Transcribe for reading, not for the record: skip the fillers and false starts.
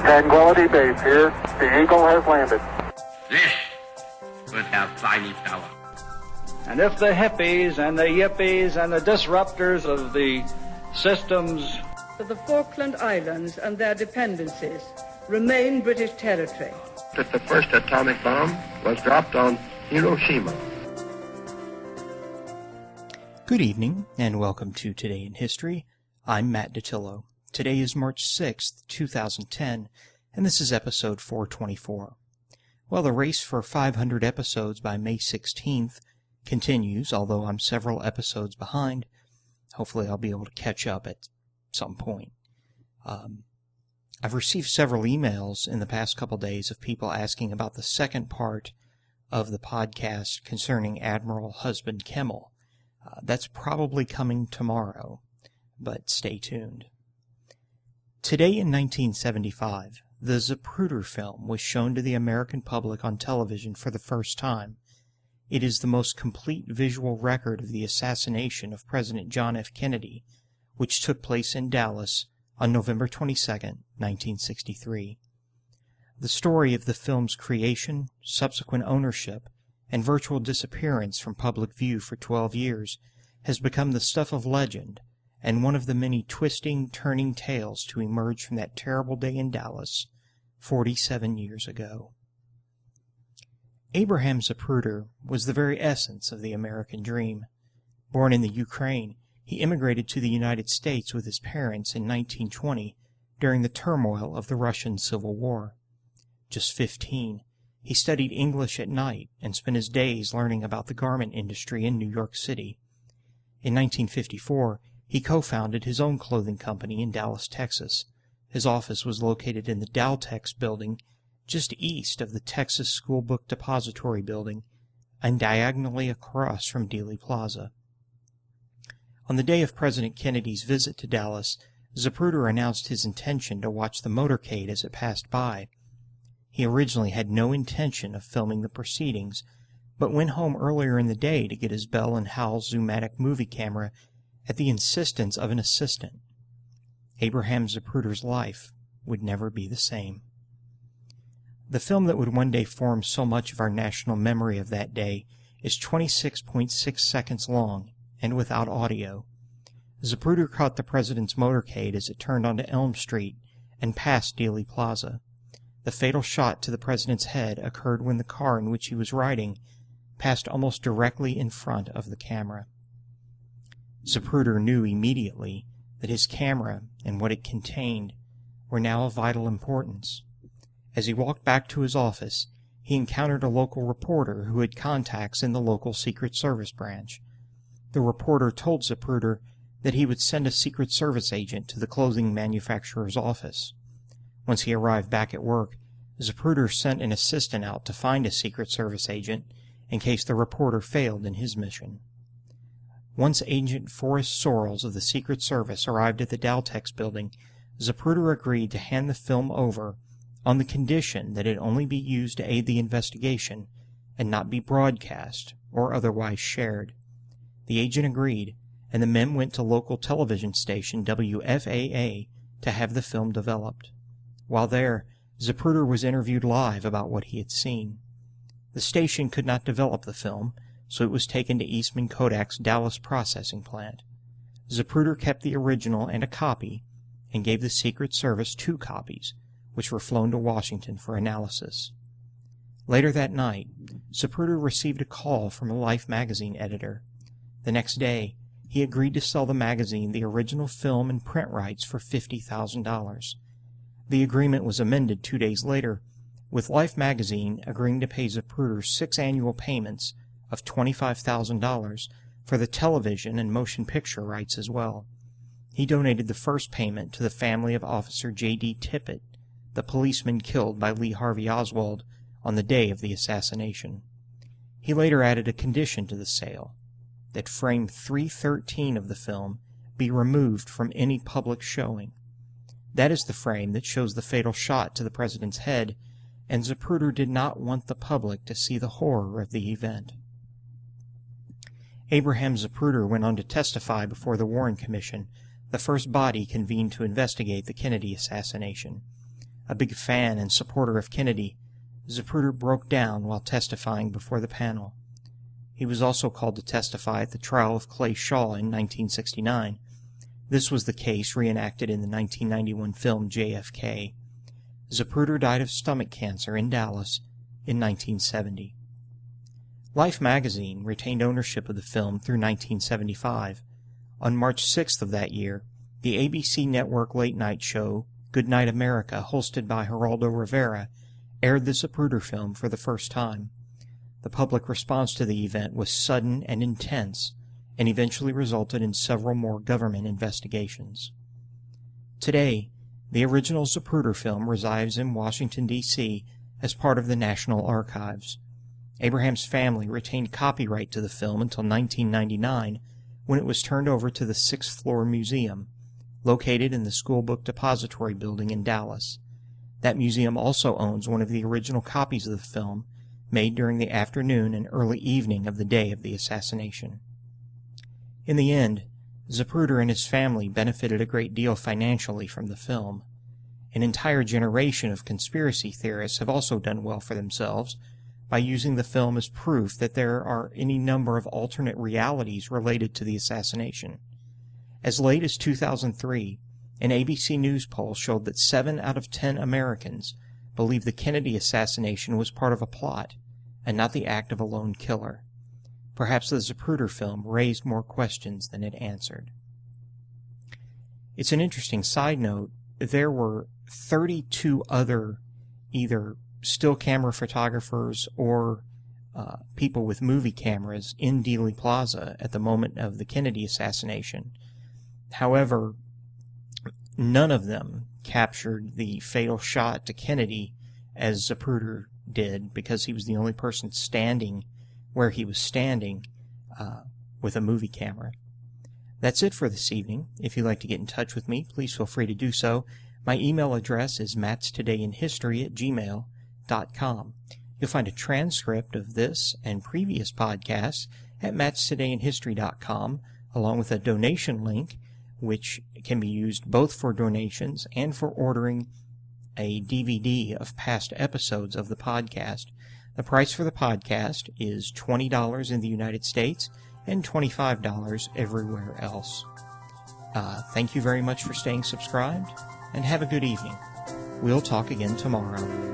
Tranquility Base here. The Eagle has landed. This was our fighting power. And if the hippies and the yippies and the disruptors of the systems of the Falkland Islands and their dependencies remain British territory. That the first atomic bomb was dropped on Hiroshima. Good evening, and welcome to Today in History. I'm Matt Datillo. Today is March 6th, 2010, and this is episode 424. Well, the race for 500 episodes by May 16th continues, although I'm several episodes behind. Hopefully I'll be able to catch up at some point. I've received several emails in the past couple days of people asking about the second part of the podcast concerning Admiral Husband Kimmel. That's probably coming tomorrow, but stay tuned. Today in 1975, the Zapruder film was shown to the American public on television for the first time. It is the most complete visual record of the assassination of President John F. Kennedy, which took place in Dallas on November 22, 1963. The story of the film's creation, subsequent ownership, and virtual disappearance from public view for 12 years has become the stuff of legend and one of the many twisting, turning tales to emerge from that terrible day in Dallas 47 years ago. Abraham Zapruder was the very essence of the American dream. Born in the Ukraine, he immigrated to the United States with his parents in 1920 during the turmoil of the Russian Civil War. Just 15, he studied English at night and spent his days learning about the garment industry in New York City. In 1954, he co-founded his own clothing company in Dallas, Texas. His office was located in the Daltex building, just east of the Texas School Book Depository building, and diagonally across from Dealey Plaza. On the day of President Kennedy's visit to Dallas, Zapruder announced his intention to watch the motorcade as it passed by. He originally had no intention of filming the proceedings, but went home earlier in the day to get his Bell & Howell Zoomatic movie camera at the insistence of an assistant. Abraham Zapruder's life would never be the same. The film that would one day form so much of our national memory of that day is 26.6 seconds long and without audio. Zapruder caught the president's motorcade as it turned onto Elm Street and passed Dealey Plaza. The fatal shot to the president's head occurred when the car in which he was riding passed almost directly in front of the camera. Zapruder knew immediately that his camera and what it contained were now of vital importance. As he walked back to his office, he encountered a local reporter who had contacts in the local Secret Service branch. The reporter told Zapruder that he would send a Secret Service agent to the clothing manufacturer's office. Once he arrived back at work, Zapruder sent an assistant out to find a Secret Service agent in case the reporter failed in his mission. Once Agent Forrest Sorrells of the Secret Service arrived at the Daltex building, Zapruder agreed to hand the film over on the condition that it only be used to aid the investigation and not be broadcast or otherwise shared. The agent agreed, and the men went to local television station WFAA to have the film developed. While there, Zapruder was interviewed live about what he had seen. The station could not develop the film, so it was taken to Eastman Kodak's Dallas processing plant. Zapruder kept the original and a copy, and gave the Secret Service 2 copies, which were flown to Washington for analysis. Later that night, Zapruder received a call from a Life magazine editor. The next day, he agreed to sell the magazine the original film and print rights for $50,000. The agreement was amended 2 days later, with Life magazine agreeing to pay Zapruder 6 annual payments of $25,000 for the television and motion picture rights as well. He donated the first payment to the family of Officer J.D. Tippit, the policeman killed by Lee Harvey Oswald on the day of the assassination. He later added a condition to the sale, that frame 313 of the film be removed from any public showing. That is the frame that shows the fatal shot to the president's head, and Zapruder did not want the public to see the horror of the event. Abraham Zapruder went on to testify before the Warren Commission, the first body convened to investigate the Kennedy assassination. A big fan and supporter of Kennedy, Zapruder broke down while testifying before the panel. He was also called to testify at the trial of Clay Shaw in 1969. This was the case reenacted in the 1991 film JFK. Zapruder died of stomach cancer in Dallas in 1970. Life magazine retained ownership of the film through 1975. On March 6th of that year, the ABC network late-night show Good Night America, hosted by Geraldo Rivera, aired the Zapruder film for the first time. The public response to the event was sudden and intense, and eventually resulted in several more government investigations. Today, the original Zapruder film resides in Washington, D.C. as part of the National Archives. Abraham's family retained copyright to the film until 1999, when it was turned over to the 6th Floor Museum, located in the Schoolbook Depository Building in Dallas. That museum also owns one of the original copies of the film, made during the afternoon and early evening of the day of the assassination. In the end, Zapruder and his family benefited a great deal financially from the film. An entire generation of conspiracy theorists have also done well for themselves by using the film as proof that there are any number of alternate realities related to the assassination. As late as 2003, an ABC News poll showed that 7 out of 10 Americans believe the Kennedy assassination was part of a plot, and not the act of a lone killer. Perhaps the Zapruder film raised more questions than it answered. It's an interesting side note. There were 32 other either still camera photographers or people with movie cameras in Dealey Plaza at the moment of the Kennedy assassination. However, none of them captured the fatal shot to Kennedy as Zapruder did, because he was the only person standing where he was standing with a movie camera. That's it for this evening. If you'd like to get in touch with me, please feel free to do so. My email address is mattstodayinhistory@gmail.com. You'll find a transcript of this and previous podcasts at mattstodayinhistory.com, along with a donation link, which can be used both for donations and for ordering a DVD of past episodes of the podcast. The price for the podcast is $20 in the United States and $25 everywhere else. Thank you very much for staying subscribed, and have a good evening. We'll talk again tomorrow.